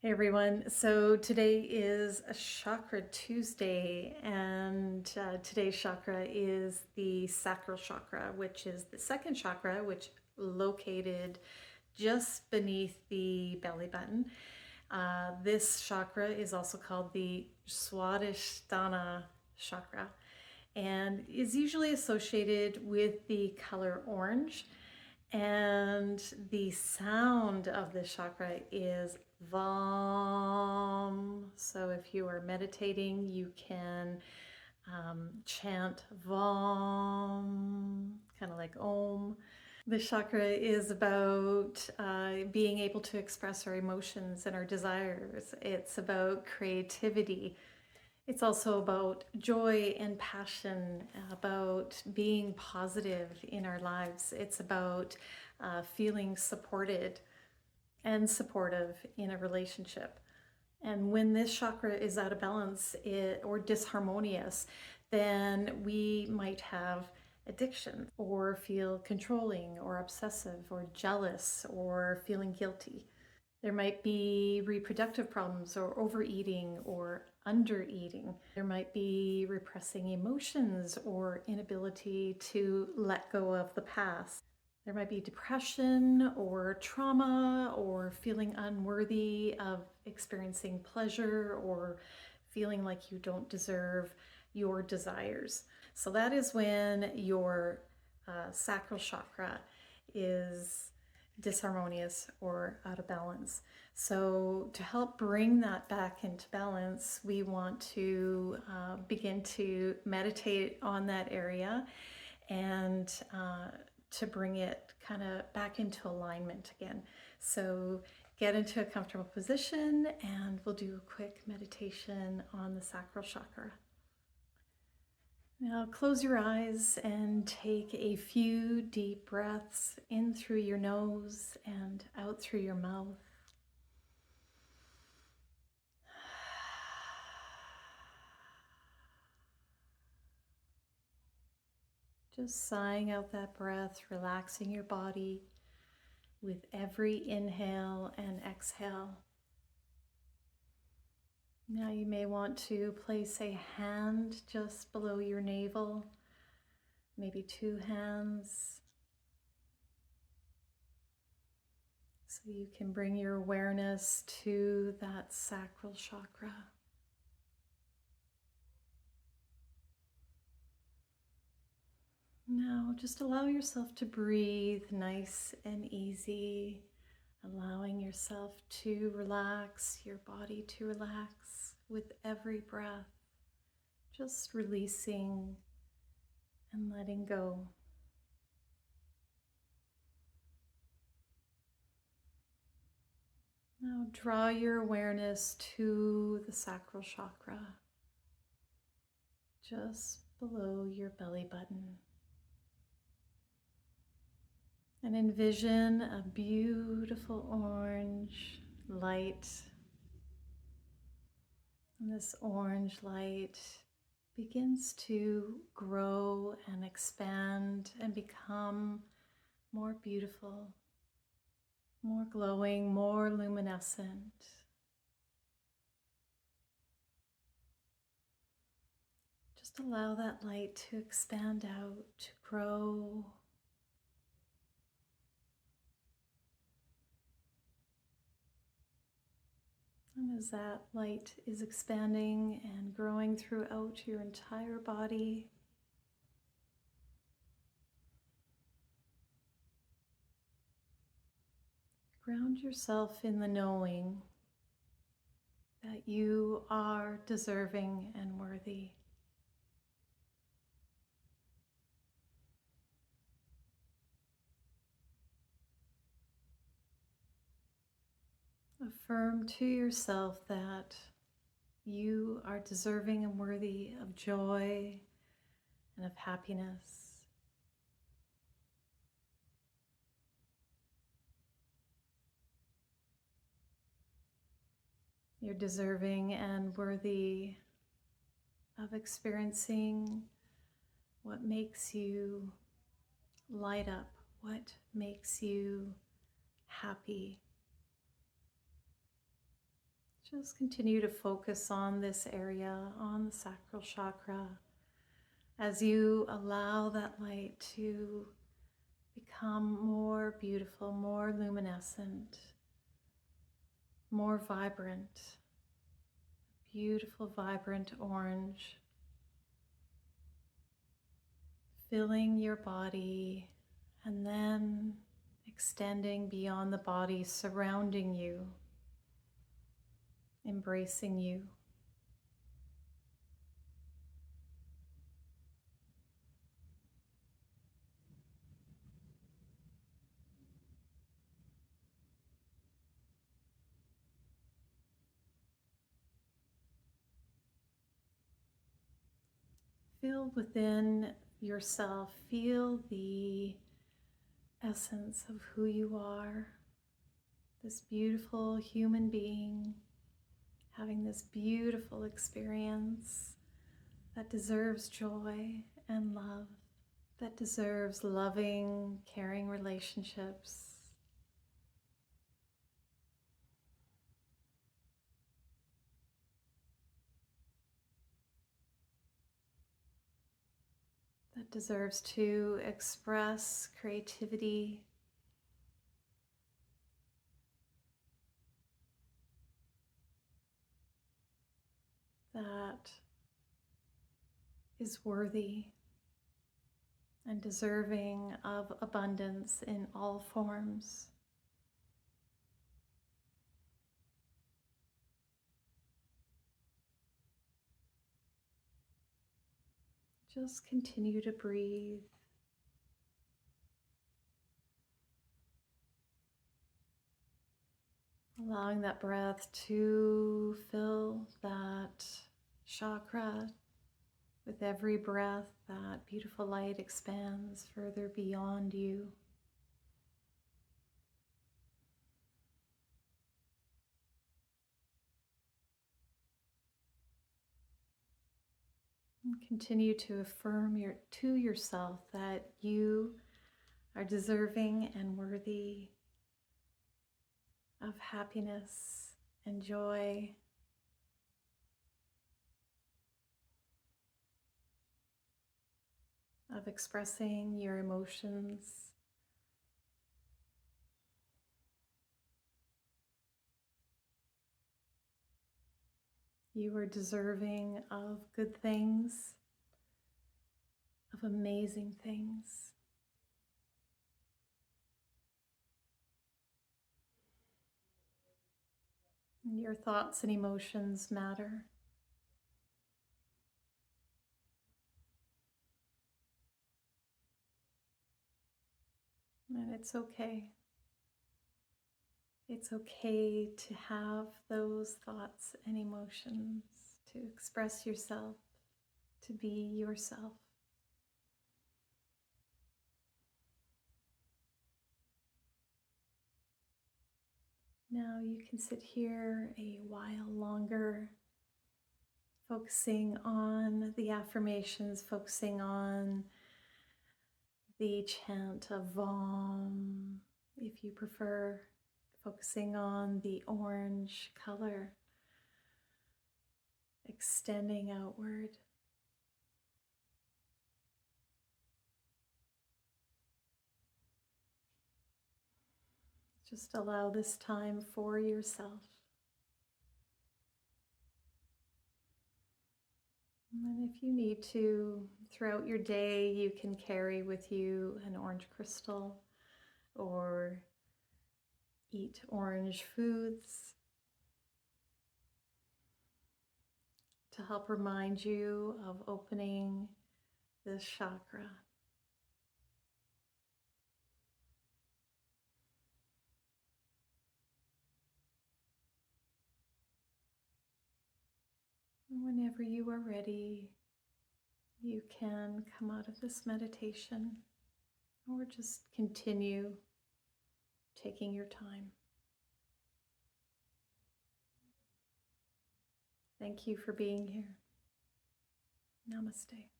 Hey everyone, so today is a Chakra Tuesday, and today's chakra is the Sacral Chakra, which is the second chakra, which located just beneath the belly button. This chakra is also called the Swadhisthana Chakra and is usually associated with the color orange. And the sound of this chakra is Vam. So if you are meditating, you can chant Vam, kind of like Om. The chakra is about being able to express our emotions and our desires. It's about creativity. It's also about joy and passion, about being positive in our lives. It's about feeling supported and supportive in a relationship. And when this chakra is out of balance or disharmonious, then we might have addiction or feel controlling or obsessive or jealous or feeling guilty. There might be reproductive problems or overeating or undereating. There might be repressing emotions or inability to let go of the past. There might be depression or trauma or feeling unworthy of experiencing pleasure or feeling like you don't deserve your desires. So that is when your sacral chakra is disharmonious or out of balance. So to help bring that back into balance, we want to begin to meditate on that area and to bring it kind of back into alignment again. So get into a comfortable position and we'll do a quick meditation on the sacral chakra. Now close your eyes and take a few deep breaths in through your nose and out through your mouth. Just sighing out that breath, relaxing your body with every inhale and exhale. Now you may want to place a hand just below your navel, maybe two hands, so you can bring your awareness to that sacral chakra. Now just allow yourself to breathe nice and easy, allowing yourself to relax, your body to relax with every breath, just releasing and letting go. Now draw your awareness to the sacral chakra, just below your belly button. And envision a beautiful orange light. And this orange light begins to grow and expand and become more beautiful, more glowing, more luminescent. Just allow that light to expand out, to grow. And as that light is expanding and growing throughout your entire body, ground yourself in the knowing that you are deserving and worthy. Affirm to yourself that you are deserving and worthy of joy and of happiness. You're deserving and worthy of experiencing what makes you light up, what makes you happy. Just continue to focus on this area, on the sacral chakra, as you allow that light to become more beautiful, more luminescent, more vibrant, beautiful, vibrant orange, filling your body and then extending beyond the body, surrounding you, embracing you. Feel within yourself, feel the essence of who you are, this beautiful human being having this beautiful experience that deserves joy and love, that deserves loving, caring relationships. That deserves to express creativity, that is worthy and deserving of abundance in all forms. Just continue to breathe. Allowing that breath to fill that chakra. With every breath, that beautiful light expands further beyond you. And continue to affirm to yourself that you are deserving and worthy of happiness and joy, of expressing your emotions. You are deserving of good things, of amazing things. And your thoughts and emotions matter. And it's okay. It's okay to have those thoughts and emotions, to express yourself, to be yourself. Now you can sit here a while longer, focusing on the affirmations, focusing on the chant of Vam, if you prefer, focusing on the orange color, extending outward. Just allow this time for yourself. And if you need to, throughout your day, you can carry with you an orange crystal or eat orange foods to help remind you of opening this chakra. Whenever you are ready, you can come out of this meditation or just continue taking your time. Thank you for being here. Namaste.